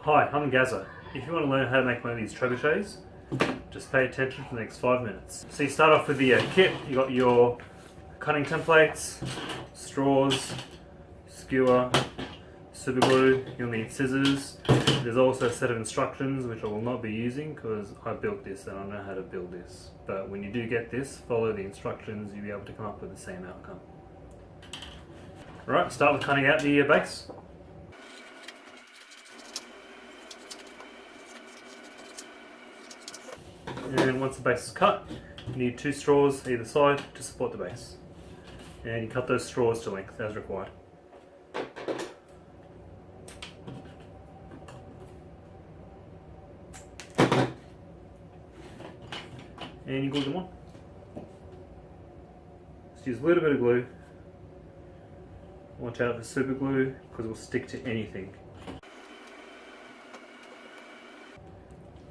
Hi, I'm Gazza. If you want to learn how to make one of these trebuchets, just pay attention for the next 5 minutes. So you start off with the kit. You got your cutting templates, straws, skewer, super glue. You'll need scissors. There's also a set of instructions which I will not be using because I built this and I know how to build this. But when you do get this, follow the instructions, you'll be able to come up with the same outcome. Alright, start with cutting out the base. And once the base is cut, you need 2 straws either side to support the base. And you cut those straws to length as required. And you glue them on. Just use a little bit of glue. Watch out for super glue because it will stick to anything.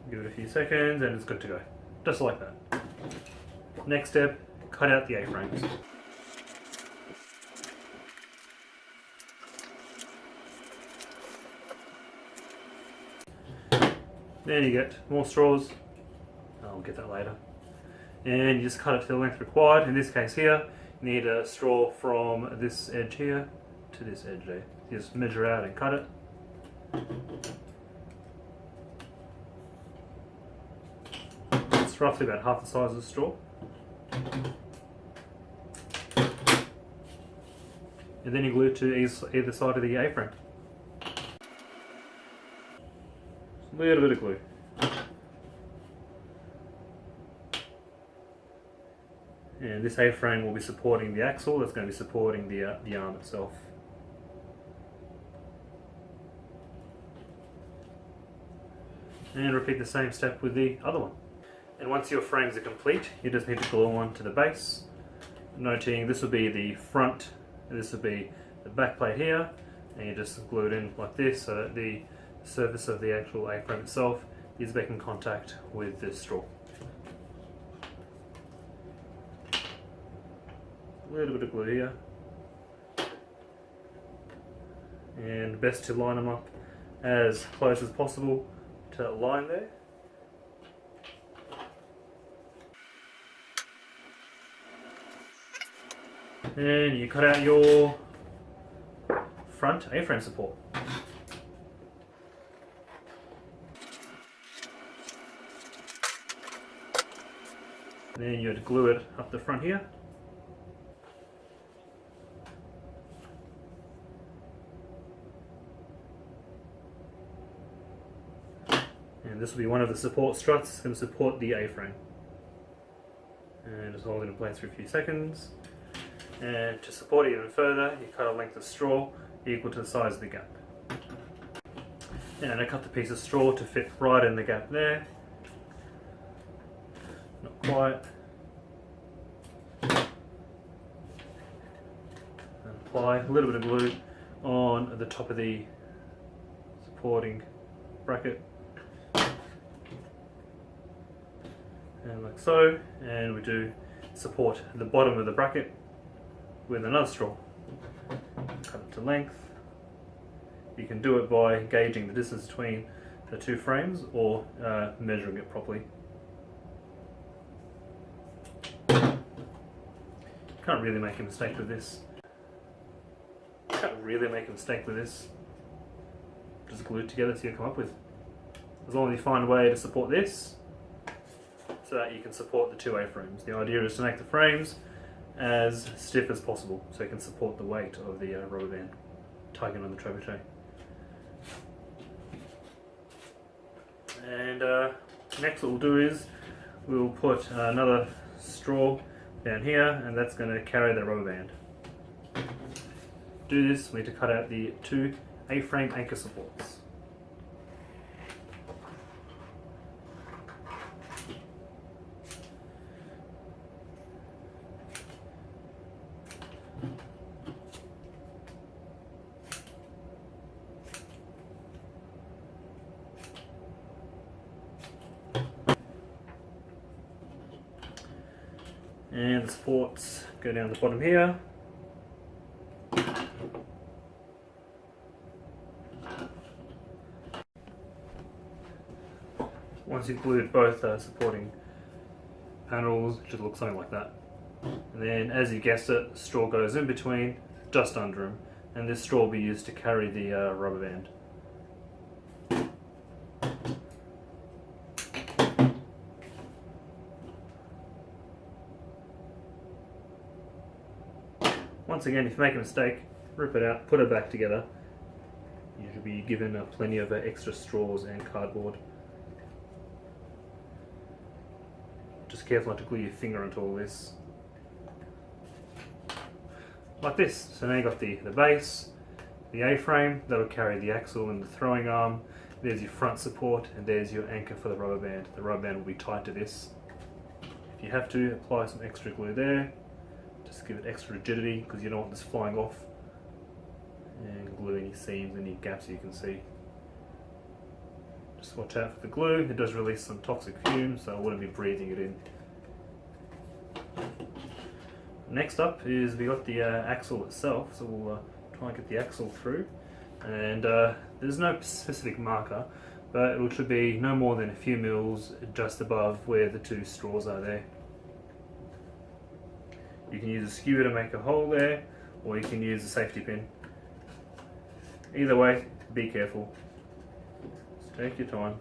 Give it a few seconds and it's good to go. Just like that. Next step, cut out the A-frames. Then you get more straws. I'll get that later. And you just cut it to the length required. In this case here, you need a straw from this edge here to this edge there. You just measure out and cut it. It's roughly about half the size of the straw. And then you glue it to either side of the A-frame. A little bit of glue. And this A-frame will be supporting the axle that's going to be supporting the arm itself. And repeat the same step with the other one. And once your frames are complete, you just need to glue on to the base. Noting this will be the front, and this will be the back plate here, and you just glue it in like this so that the surface of the actual A-frame itself is making contact with the straw. A little bit of glue here, and best to line them up as close as possible to that line there. And you cut out your front A-frame support. Then you'd glue it up the front here. And this will be one of the support struts. It's going to support the A-frame. And just hold it in place for a few seconds. And to support it even further, you cut a length of straw equal to the size of the gap. And I cut the piece of straw to fit right in the gap there. Not quite. And apply a little bit of glue on the top of the supporting bracket. And like so. And we do support the bottom of the bracket with another straw. Cut it to length. You can do it by gauging the distance between the 2 frames or measuring it properly. Can't really make a mistake with this. Just glue it together till you come up with. As long as you find a way to support this so that you can support the 2 A-frames. The idea is to make the frames as stiff as possible so it can support the weight of the rubber band tugging on the trebuchet. And next what we'll do is we'll put another straw down here, and that's going to carry the rubber band. To do this, we need to cut out the 2 A-frame anchor supports. And the supports go down the bottom here. once you've glued both supporting panels, it should look something like that. And then, as you guessed it, straw goes in between, just under them, and this straw will be used to carry the rubber band. Once again, if you make a mistake, rip it out, put it back together. You should be given plenty of extra straws and cardboard. Just careful not to glue your finger onto all this. Like this. So now you've got the base, the A-frame, that'll carry the axle and the throwing arm. There's your front support, and there's your anchor for the rubber band. The rubber band will be tied to this. If you have to, apply some extra glue there. Just give it extra rigidity because you don't want this flying off. And glue any seams, any gaps you can see. Just watch out for the glue. It does release some toxic fumes, so I wouldn't be breathing it in. Next up is we got the axle itself, so we'll try and get the axle through. And there's no specific marker, but it should be no more than a few mils just above where the two straws are there. You can use a skewer to make a hole there, or you can use a safety pin. Either way, be careful. Just take your time.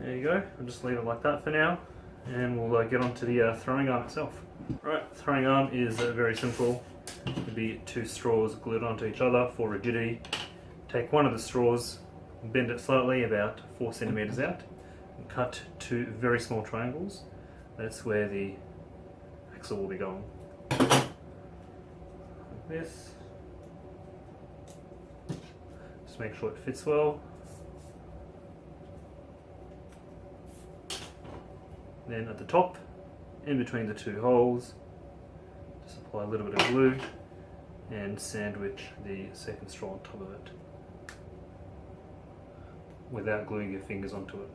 There you go, I'll just leave it like that for now, and we'll get on to the throwing arm itself. Right, throwing arm is very simple. It'll be two straws glued onto each other for rigidity. Take one of the straws, bend it slightly about 4 centimeters out, and cut two very small triangles. That's where the axle will be going. Like this. Just make sure it fits well. Then at the top, in between the two holes, just apply a little bit of glue and sandwich the second straw on top of it without gluing your fingers onto it.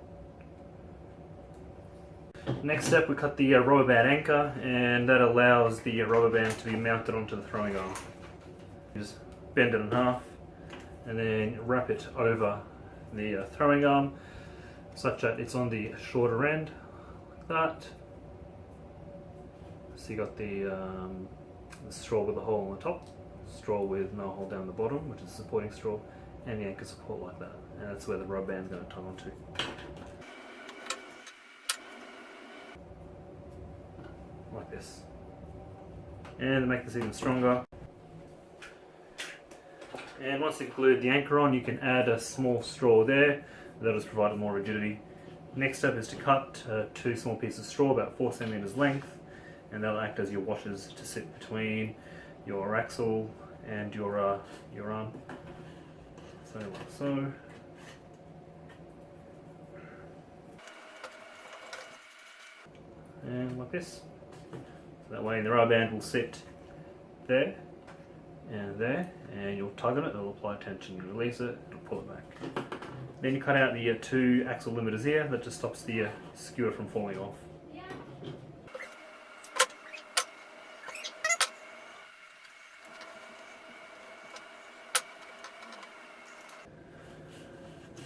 Next step, we cut the rubber band anchor, and that allows the rubber band to be mounted onto the throwing arm. Just bend it in half and then wrap it over the throwing arm such that it's on the shorter end, like that. So you got the straw with a hole on the top, straw with no hole down the bottom, which is the supporting straw, and the anchor support like that. And that's where the rubber band is going to tie onto. Like this. And to make this even stronger, and once you've glued the anchor on, you can add a small straw there. That'll just provide more rigidity. Next step is to cut two small pieces of straw about 4 centimeters length, and they'll act as your washers to sit between your axle and your arm. So like so. And like this. That way the rubber band will sit there, and you'll tug on it, it'll apply tension. You release it, it'll pull it back. Then you cut out the two axle limiters here, that just stops the skewer from falling off.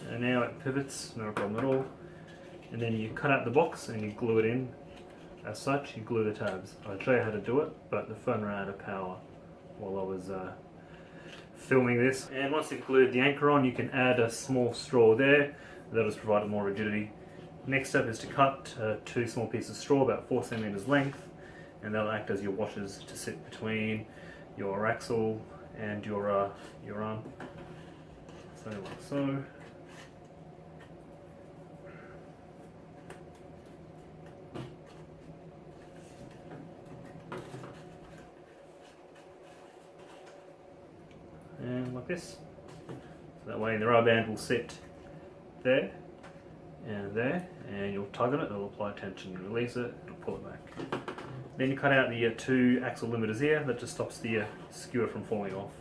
And now it pivots, no problem at all. And then you cut out the box and you glue it in. As such, you glue the tabs. I'll show you how to do it, but the phone ran out of power while I was filming this. And once you've glued the anchor on, you can add a small straw there. That'll just provide more rigidity. Next step is to cut two small pieces of straw about 4 centimeters length, and they'll act as your washers to sit between your axle and your arm. So like so. And like this. So that way the rubber band will sit there, and you'll tug on it, it'll apply tension. You release it, it'll pull it back. Then you cut out the two axle limiters here, that just stops the skewer from falling off.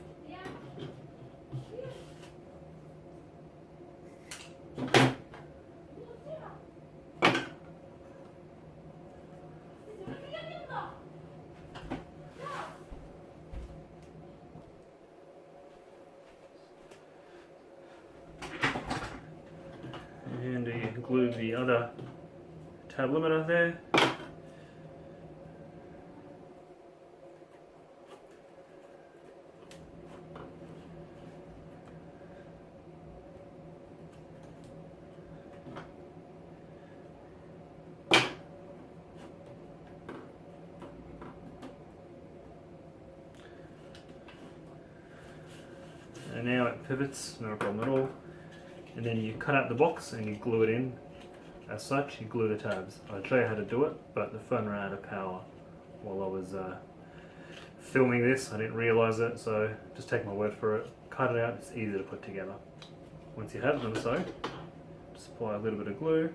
glue the other tab limiter there. And now it pivots, no problem at all. And then you cut out the box and you glue it in. As such, you glue the tabs. I'll show you how to do it, but the phone ran out of power while I was filming this. I didn't realise it, so just take my word for it. Cut it out, it's easy to put together. Once you have them so, just apply a little bit of glue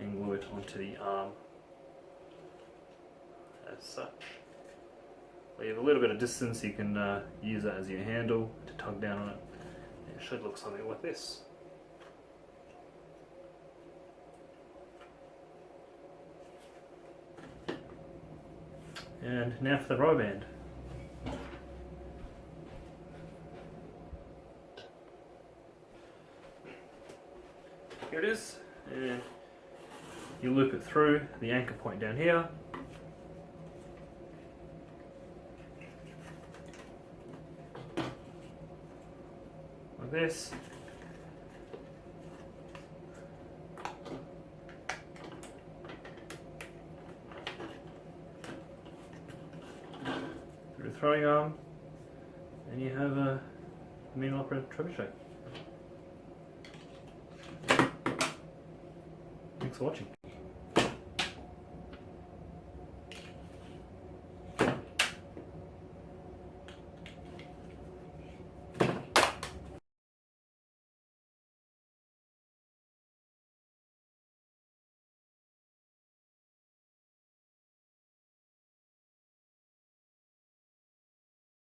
and glue it onto the arm as such. Leave a little bit of distance, you can use that as your handle to tug down on it. It should look something like this. And now for the rubber band. Here it is, and you loop it through the anchor point down here. Like this. Through the throwing arm, and you have a main opera trebuchet. Thanks for watching.